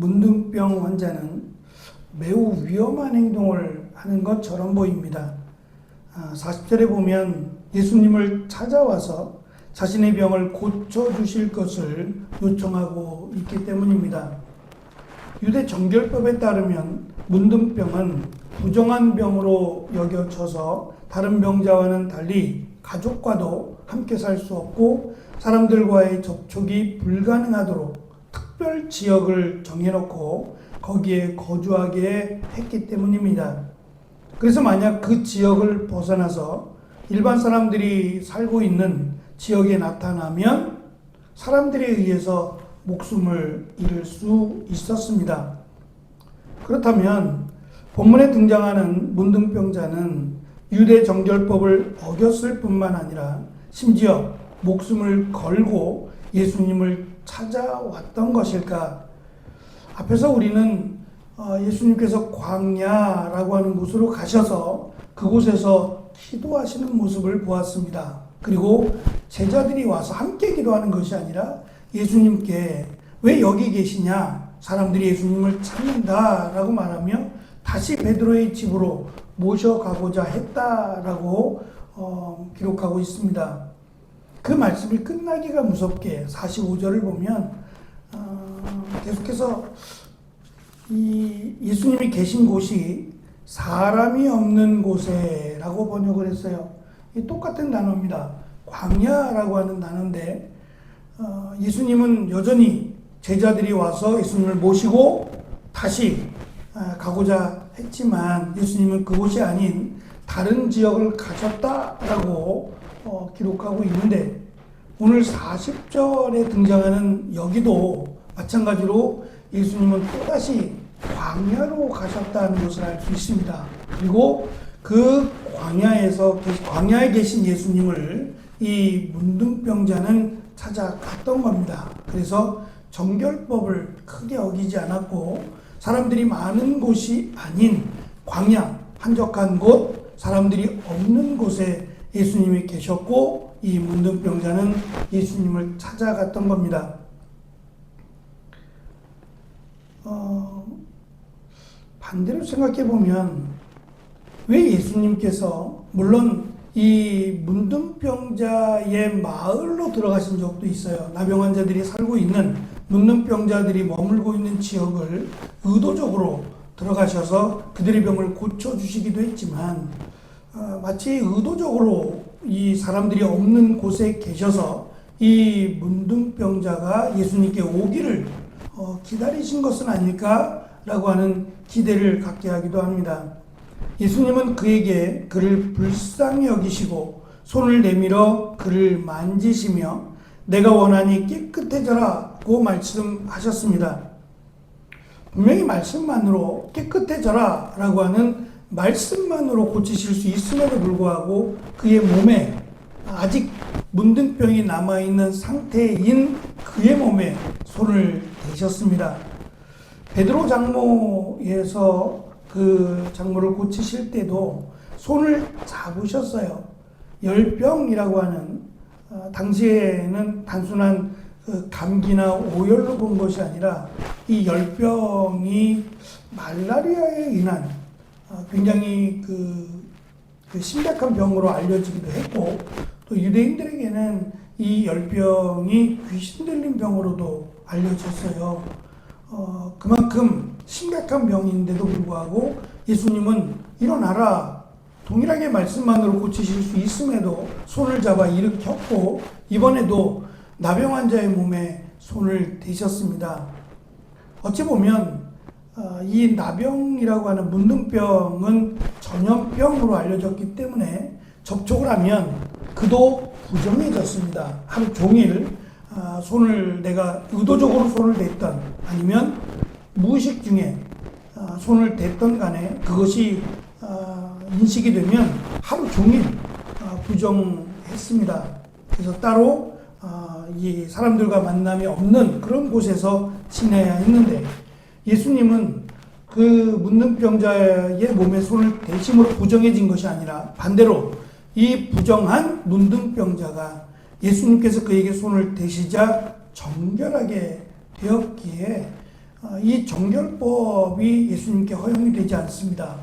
문둥병 환자는 매우 위험한 행동을 하는 것처럼 보입니다. 40절에 보면 예수님을 찾아와서 자신의 병을 고쳐주실 것을 요청하고 있기 때문입니다. 유대 정결법에 따르면 문둥병은 부정한 병으로 여겨져서 다른 병자와는 달리 가족과도 함께 살 수 없고 사람들과의 접촉이 불가능하도록 특별 지역을 정해놓고 거기에 거주하게 했기 때문입니다. 그래서 만약 그 지역을 벗어나서 일반 사람들이 살고 있는 지역에 나타나면 사람들에 의해서 목숨을 잃을 수 있었습니다. 그렇다면 본문에 등장하는 문둥병자는 유대 정결법을 어겼을 뿐만 아니라 심지어 목숨을 걸고 예수님을 찾아왔던 것일까? 앞에서 우리는 예수님께서 광야라고 하는 곳으로 가셔서 그곳에서 기도하시는 모습을 보았습니다. 그리고 제자들이 와서 함께 기도하는 것이 아니라 예수님께 왜 여기 계시냐? 사람들이 예수님을 찾는다라고 말하며 다시 베드로의 집으로 모셔가고자 했다라고 기록하고 있습니다. 그 말씀이 끝나기가 무섭게 45절을 보면 계속해서 이 예수님이 계신 곳이 사람이 없는 곳에라고 번역을 했어요. 이 똑같은 단어입니다. 광야라고 하는 단어인데 예수님은 여전히 제자들이 와서 예수님을 모시고 다시 가고자 했지만 예수님은 그곳이 아닌 다른 지역을 가셨다라고 기록하고 있는데 오늘 40절에 등장하는 여기도 마찬가지로 예수님은 또다시 광야로 가셨다는 것을 알 수 있습니다. 그리고 그 광야에 계신 예수님을 이 문둥병자는 찾아갔던 겁니다. 그래서 정결법을 크게 어기지 않았고 사람들이 많은 곳이 아닌 광야, 한적한 곳, 사람들이 없는 곳에 예수님이 계셨고 이 문둥병자는 예수님을 찾아갔던 겁니다. 반대로 생각해 보면 왜 예수님께서 물론 이 문둥병자의 마을로 들어가신 적도 있어요. 나병 환자들이 살고 있는 문둥병자들이 머물고 있는 지역을 의도적으로 들어가셔서 그들의 병을 고쳐주시기도 했지만 마치 의도적으로 이 사람들이 없는 곳에 계셔서 이 문둥병자가 예수님께 오기를 기다리신 것은 아닐까라고 하는 기대를 갖게 하기도 합니다. 예수님은 그에게 그를 불쌍히 여기시고 손을 내밀어 그를 만지시며 내가 원하니 깨끗해져라고 말씀하셨습니다. 분명히 말씀만으로 깨끗해져라라고 하는 말씀만으로 고치실 수 있음에도 불구하고 그의 몸에 아직 문둥병이 남아있는 상태인 그의 몸에 손을 대셨습니다. 베드로 장모에서 그 장모를 고치실 때도 손을 잡으셨어요. 열병이라고 하는 당시에는 단순한 감기나 오열로 본 것이 아니라 이 열병이 말라리아에 인한 굉장히 그 심각한 병으로 알려지기도 했고 또 유대인들에게는 이 열병이 귀신 들린 병으로도 알려졌어요. 그만큼 심각한 병인데도 불구하고 예수님은 일어나라 동일하게 말씀만으로 고치실 수 있음에도 손을 잡아 일으켰고 이번에도 나병 환자의 몸에 손을 대셨습니다. 어찌 보면 이 나병이라고 하는 문둥병은 전염병으로 알려졌기 때문에 접촉을 하면 그도 부정해졌습니다. 하루 종일 손을 내가 의도적으로 손을 댔던 아니면 무의식 중에 손을 댔던 간에 그것이 인식이 되면 하루 종일 부정했습니다. 그래서 따로 이 사람들과 만남이 없는 그런 곳에서 지내야 했는데 예수님은 그 문둥병자의 몸에 손을 대심으로 부정해진 것이 아니라 반대로 이 부정한 문둥병자가 예수님께서 그에게 손을 대시자 정결하게 되었기에 이 정결법이 예수님께 허용이 되지 않습니다.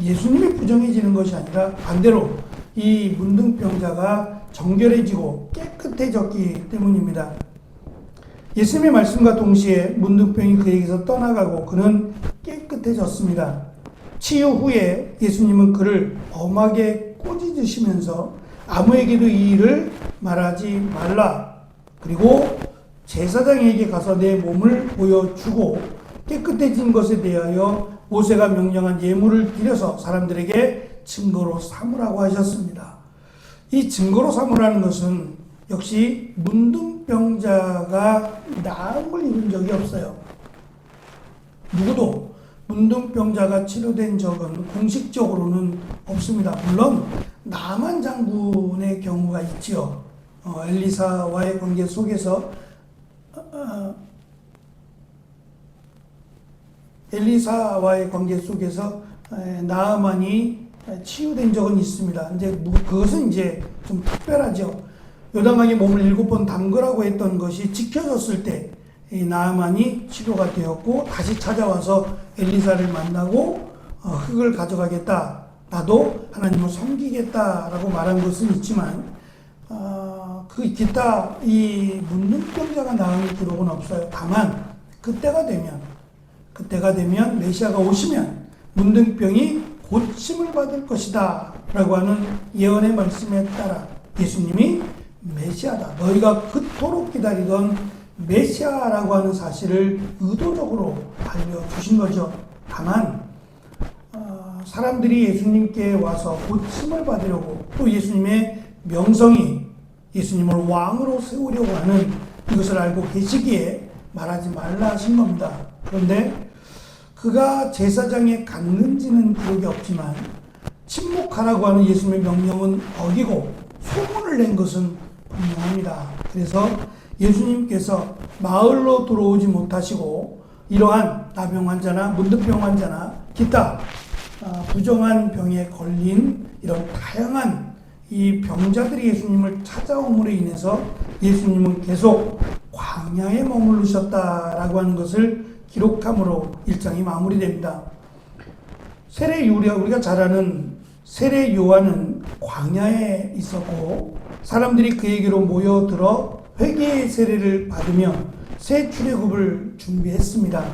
예수님이 부정해지는 것이 아니라 반대로 이 문둥병자가 정결해지고 깨끗해졌기 때문입니다. 예수님의 말씀과 동시에 문둥병이 그에게서 떠나가고 그는 깨끗해졌습니다. 치유 후에 예수님은 그를 엄하게 꼬집으시면서 아무에게도 이 일을 말하지 말라. 그리고 제사장에게 가서 내 몸을 보여주고 깨끗해진 것에 대하여 모세가 명령한 예물을 드려서 사람들에게 증거로 삼으라고 하셨습니다. 이 증거로 삼으라는 것은 역시 문둥병자가 나음을 이룬 적이 없어요. 누구도 문둥병자가 치료된 적은 공식적으로는 없습니다. 물론 나만 장군의 경우가 있지요. 엘리사와의 관계 속에서 나아만이 치유된 적은 있습니다. 이제 그것은 이제 좀 특별하죠. 요단강에 몸을 7번 담그라고 했던 것이 지켜졌을 때 나아만이 치료가 되었고 다시 찾아와서 엘리사를 만나고 흙을 가져가겠다. 나도 하나님을 섬기겠다라고 말한 것은 있지만 그 기타 이 문둥병자가 나은 기록은 없어요. 다만 그때가 되면 메시아가 오시면 문둥병이 고침을 받을 것이다 라고 하는 예언의 말씀에 따라 예수님이 메시아다. 너희가 그토록 기다리던 메시아라고 하는 사실을 의도적으로 알려주신 거죠. 다만 사람들이 예수님께 와서 고침을 받으려고 또 예수님의 명성이 예수님을 왕으로 세우려고 하는 이것을 알고 계시기에 말하지 말라 하신 겁니다. 그런데 그가 제사장에 갔는지는 기록이 없지만 침묵하라고 하는 예수님의 명령은 어기고 소문을 낸 것은 분명합니다. 그래서 예수님께서 마을로 들어오지 못하시고 이러한 나병 환자나 문둥병 환자나 기타 부정한 병에 걸린 이런 다양한 이 병자들이 예수님을 찾아옴으로 인해서 예수님은 계속 광야에 머무르셨다라고 하는 것을 기록함으로 1장이 마무리됩니다. 우리가 잘 아는 세례 요한은 광야에 있었고 사람들이 그에게로 모여들어 회개의 세례를 받으며 새 출애굽을 준비했습니다.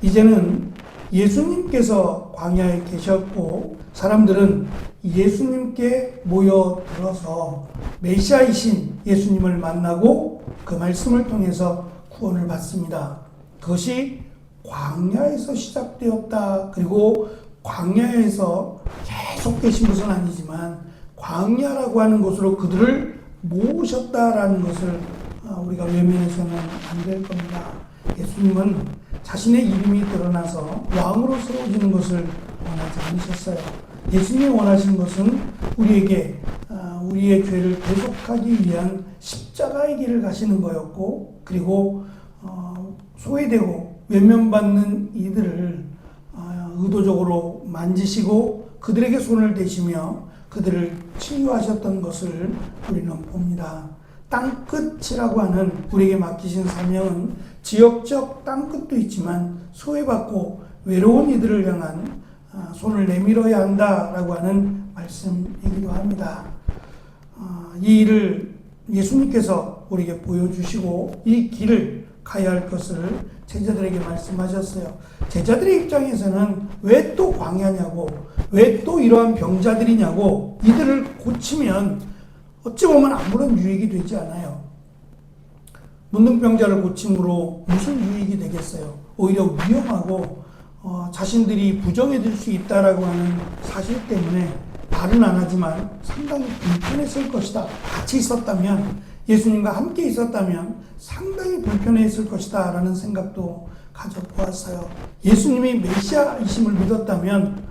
이제는 예수님께서 광야에 계셨고 사람들은 예수님께 모여들어서 메시아이신 예수님을 만나고 그 말씀을 통해서 구원을 받습니다. 그것이 광야에서 시작되었다. 그리고 광야에서 계속 계신 것은 아니지만 광야라고 하는 곳으로 그들을 모으셨다라는 것을 우리가 외면해서는 안 될 겁니다. 예수님은 자신의 이름이 드러나서 왕으로 세워지는 것을 원하지 않으셨어요. 예수님이 원하신 것은 우리에게 우리의 죄를 대속하기 위한 십자가의 길을 가시는 거였고 그리고 소외되고 외면받는 이들을 의도적으로 만지시고 그들에게 손을 대시며 그들을 치유하셨던 것을 우리는 봅니다. 땅끝이라고 하는 우리에게 맡기신 사명은 지역적 땅끝도 있지만 소외받고 외로운 이들을 향한 손을 내밀어야 한다라고 하는 말씀이기도 합니다. 이 일을 예수님께서 우리에게 보여주시고 이 길을 가야 할 것을 제자들에게 말씀하셨어요. 제자들의 입장에서는 왜 또 광야냐고, 왜 또 이러한 병자들이냐고, 이들을 고치면 어찌 보면 아무런 유익이 되지 않아요. 문둥병자를 고침으로 무슨 유익이 되겠어요? 오히려 위험하고 자신들이 부정해질 수 있다라고 하는 사실 때문에 말은 안 하지만 상당히 불편했을 것이다. 같이 있었다면, 예수님과 함께 있었다면 상당히 불편했을 것이다 라는 생각도 가져보았어요. 예수님이 메시아이심을 믿었다면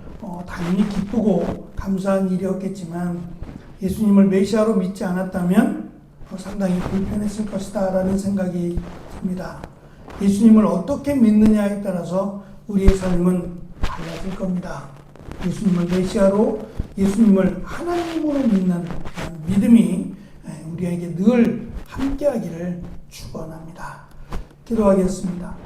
당연히 기쁘고 감사한 일이었겠지만 예수님을 메시아로 믿지 않았다면 상당히 불편했을 것이다 라는 생각이 듭니다. 예수님을 어떻게 믿느냐에 따라서 우리의 삶은 달라질 겁니다. 예수님을 메시아로, 예수님을 하나님으로 믿는 믿음이 우리에게 늘 함께하기를 축원합니다. 기도하겠습니다.